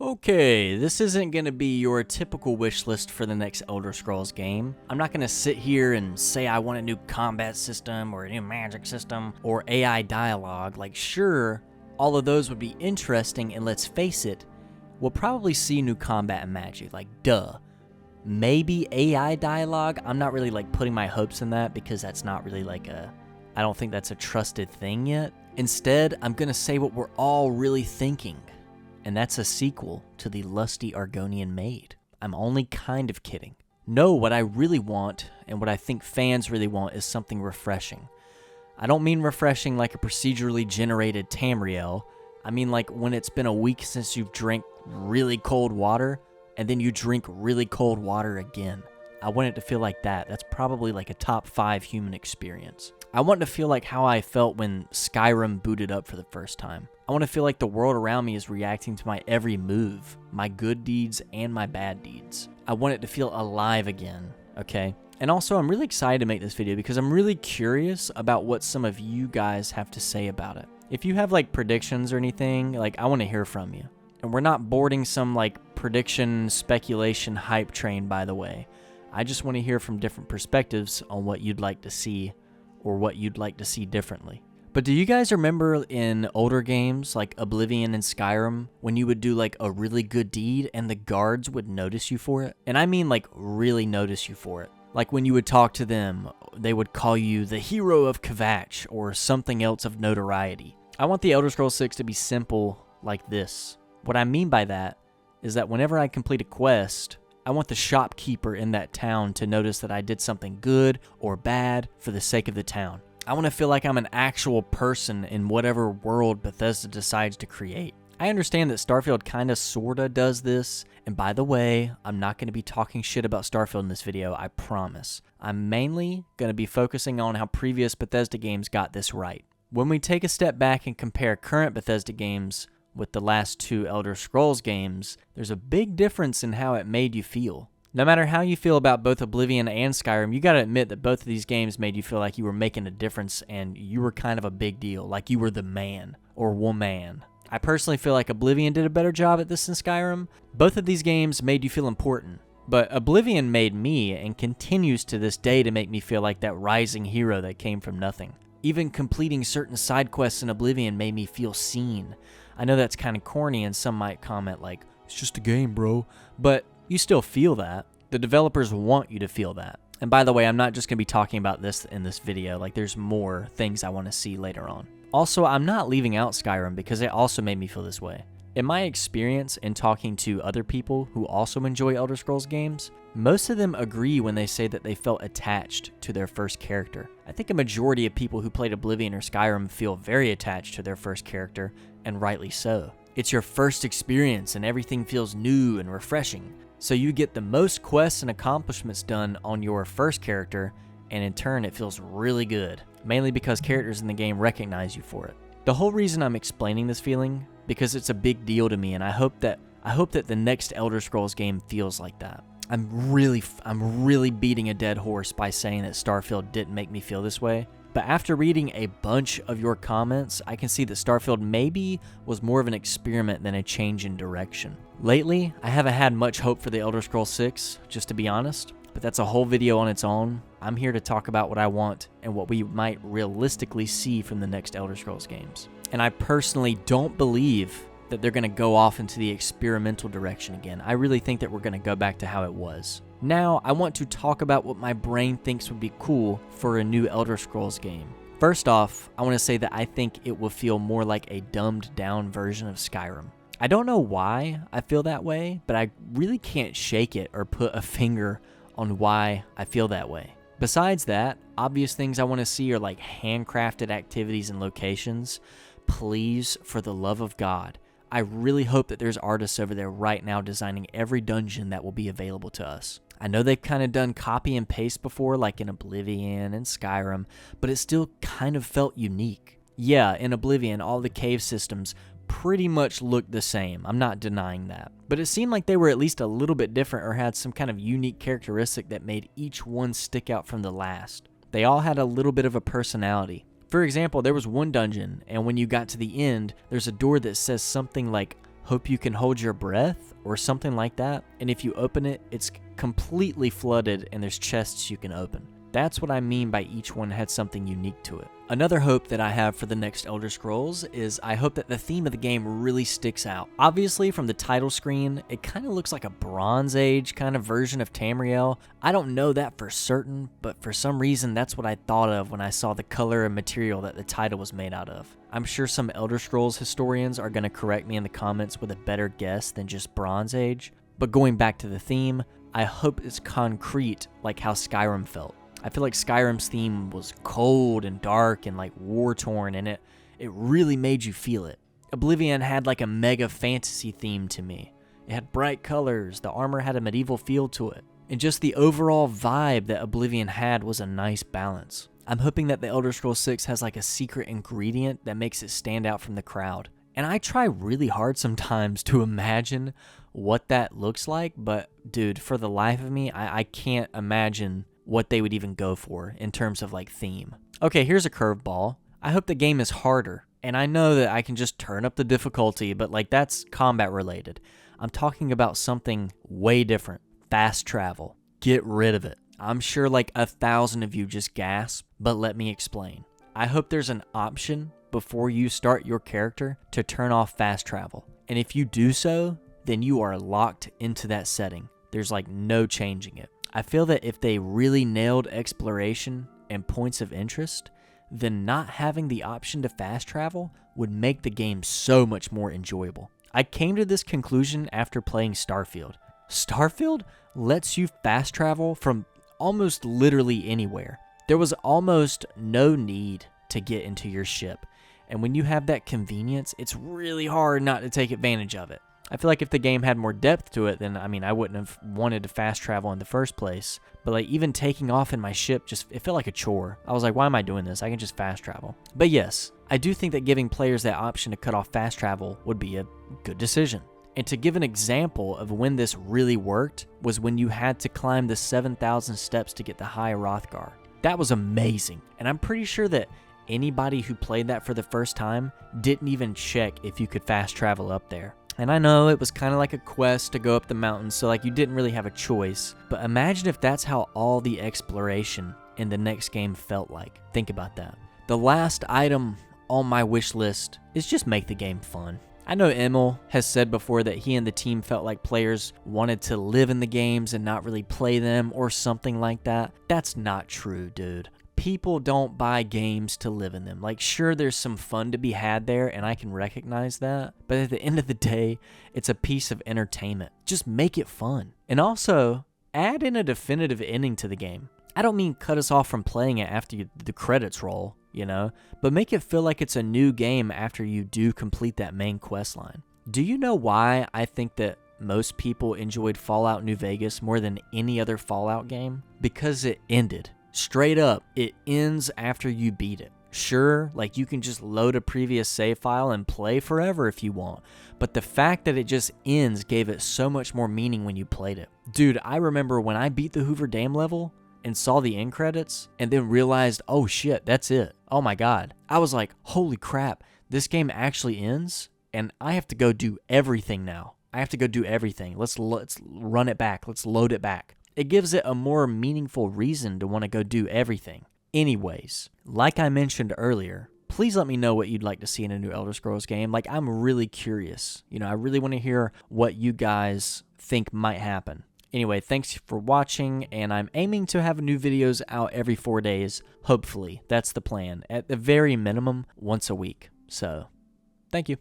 Okay, this isn't going to be your typical wish list for the next Elder Scrolls game. I'm not going to sit here and say I want a new combat system or a new magic system or AI dialogue. Like, sure, all of those would be interesting, and let's face it, we'll probably see new combat and magic, like, duh. Maybe AI dialogue? I'm not really, putting my hopes in that because that's not really, I don't think that's a trusted thing yet. Instead, I'm going to say what we're all really thinking. And that's a sequel to the lusty Argonian Maid. I'm only kind of kidding. No, what I really want, and what I think fans really want, is something refreshing. I don't mean refreshing like a procedurally generated Tamriel. I mean like when it's been a week since you've drank really cold water, and then you drink really cold water again. I want it to feel like that. That's probably like a top 5 human experience. I want to feel like how I felt when Skyrim booted up for the first time. I want to feel like the world around me is reacting to my every move, my good deeds and my bad deeds. I want it to feel alive again, okay? And also, I'm really excited to make this video because I'm really curious about what some of you guys have to say about it. If you have predictions or anything, I want to hear from you. And we're not boarding some prediction, speculation, hype train, by the way. I just want to hear from different perspectives on what you'd like to see or what you'd like to see differently. But do you guys remember in older games like Oblivion and Skyrim when you would do a really good deed and the guards would notice you for it? And I mean really notice you for it. Like when you would talk to them, they would call you the hero of Kvatch or something else of notoriety. I want the Elder Scrolls 6 to be simple like this. What I mean by that is that whenever I complete a quest, I want the shopkeeper in that town to notice that I did something good or bad for the sake of the town. I want to feel like I'm an actual person in whatever world Bethesda decides to create. I understand that Starfield kinda sorta does this, and by the way, I'm not going to be talking shit about Starfield in this video, I promise. I'm mainly going to be focusing on how previous Bethesda games got this right. When we take a step back and compare current Bethesda games with the last 2 Elder Scrolls games, there's a big difference in how it made you feel. No matter how you feel about both Oblivion and Skyrim, you gotta admit that both of these games made you feel like you were making a difference and you were kind of a big deal, like you were the man or woman. I personally feel like Oblivion did a better job at this than Skyrim. Both of these games made you feel important, but Oblivion made me and continues to this day to make me feel like that rising hero that came from nothing. Even completing certain side quests in Oblivion made me feel seen. I know that's kind of corny and some might comment it's just a game, bro. But you still feel that. The developers want you to feel that. And by the way, I'm not just going to be talking about this in this video. There's more things I want to see later on. Also, I'm not leaving out Skyrim because it also made me feel this way. In my experience in talking to other people who also enjoy Elder Scrolls games, most of them agree when they say that they felt attached to their first character. I think a majority of people who played Oblivion or Skyrim feel very attached to their first character, and rightly so. It's your first experience and everything feels new and refreshing. So you get the most quests and accomplishments done on your first character, and in turn it feels really good, mainly because characters in the game recognize you for it. The whole reason I'm explaining this feeling, because it's a big deal to me, and I hope that the next Elder Scrolls game feels like that. I'm really beating a dead horse by saying that Starfield didn't make me feel this way. But after reading a bunch of your comments, I can see that Starfield maybe was more of an experiment than a change in direction. Lately, I haven't had much hope for the Elder Scrolls 6, just to be honest, but that's a whole video on its own. I'm here to talk about what I want and what we might realistically see from the next Elder Scrolls games. And I personally don't believe that they're going to go off into the experimental direction again. I really think that we're going to go back to how it was. Now, I want to talk about what my brain thinks would be cool for a new Elder Scrolls game. First off, I want to say that I think it will feel more like a dumbed down version of Skyrim. I don't know why I feel that way, but I really can't shake it or put a finger on why I feel that way. Besides that, obvious things I want to see are handcrafted activities and locations. Please, for the love of God, I really hope that there's artists over there right now designing every dungeon that will be available to us. I know they've kind of done copy and paste before, like in Oblivion and Skyrim, but it still kind of felt unique. Yeah, in Oblivion, all the cave systems pretty much looked the same. I'm not denying that. But it seemed like they were at least a little bit different or had some kind of unique characteristic that made each one stick out from the last. They all had a little bit of a personality. For example, there was one dungeon, and when you got to the end, there's a door that says something like hope you can hold your breath or something like that. And if you open it, it's completely flooded and there's chests you can open. That's what I mean by each one had something unique to it. Another hope that I have for the next Elder Scrolls is I hope that the theme of the game really sticks out. Obviously, from the title screen, it kind of looks like a Bronze Age kind of version of Tamriel. I don't know that for certain, but for some reason, that's what I thought of when I saw the color and material that the title was made out of. I'm sure some Elder Scrolls historians are going to correct me in the comments with a better guess than just Bronze Age. But going back to the theme, I hope it's concrete like how Skyrim felt. I feel like Skyrim's theme was cold and dark and like war-torn, and it really made you feel it. Oblivion had like a mega fantasy theme to me. It had bright colors, the armor had a medieval feel to it, and just the overall vibe that Oblivion had was a nice balance. I'm hoping that the Elder Scrolls 6 has like a secret ingredient that makes it stand out from the crowd. And I try really hard sometimes to imagine what that looks like, but dude, for the life of me, I can't imagine what they would even go for in terms of like theme. Okay, here's a curveball. I hope the game is harder, and I know that I can just turn up the difficulty, but like that's combat related. I'm talking about something way different. Fast travel. Get rid of it. I'm sure like 1,000 of you just gasp, but let me explain. I hope there's an option before you start your character to turn off fast travel. And if you do so, then you are locked into that setting. There's like no changing it. I feel that if they really nailed exploration and points of interest, then not having the option to fast travel would make the game so much more enjoyable. I came to this conclusion after playing Starfield. Starfield lets you fast travel from almost literally anywhere. There was almost no need to get into your ship, and when you have that convenience, it's really hard not to take advantage of it. I feel like if the game had more depth to it, then, I wouldn't have wanted to fast travel in the first place. But, like, even taking off in my ship, it felt like a chore. I was like, why am I doing this? I can just fast travel. But yes, I do think that giving players that option to cut off fast travel would be a good decision. And to give an example of when this really worked was when you had to climb the 7,000 steps to get the High Hrothgar. That was amazing. And I'm pretty sure that anybody who played that for the first time didn't even check if you could fast travel up there. And I know it was kind of like a quest to go up the mountain, so like you didn't really have a choice. But imagine if that's how all the exploration in the next game felt like. Think about that. The last item on my wish list is just make the game fun. I know Emil has said before that he and the team felt like players wanted to live in the games and not really play them or something like that. That's not true, dude. People don't buy games to live in them. Like, sure, there's some fun to be had there, and I can recognize that. But at the end of the day, it's a piece of entertainment. Just make it fun. And also, add in a definitive ending to the game. I don't mean cut us off from playing it after the credits roll, but make it feel like it's a new game after you do complete that main quest line. Do you know why I think that most people enjoyed Fallout New Vegas more than any other Fallout game? Because it ended. Straight up, it ends after you beat it. Sure, like you can just load a previous save file and play forever if you want, but the fact that it just ends gave it so much more meaning when you played it. Dude, I remember when I beat the Hoover Dam level and saw the end credits and then realized, oh shit, that's it. Oh my god. I was like, holy crap, this game actually ends and I have to go do everything now. I have to go do everything. Let's run it back. Let's load it back. It gives it a more meaningful reason to want to go do everything. Anyways, like I mentioned earlier, please let me know what you'd like to see in a new Elder Scrolls game. Like, I'm really curious. I really want to hear what you guys think might happen. Anyway, thanks for watching, and I'm aiming to have new videos out every 4 days, hopefully. That's the plan. At the very minimum, once a week. So, thank you.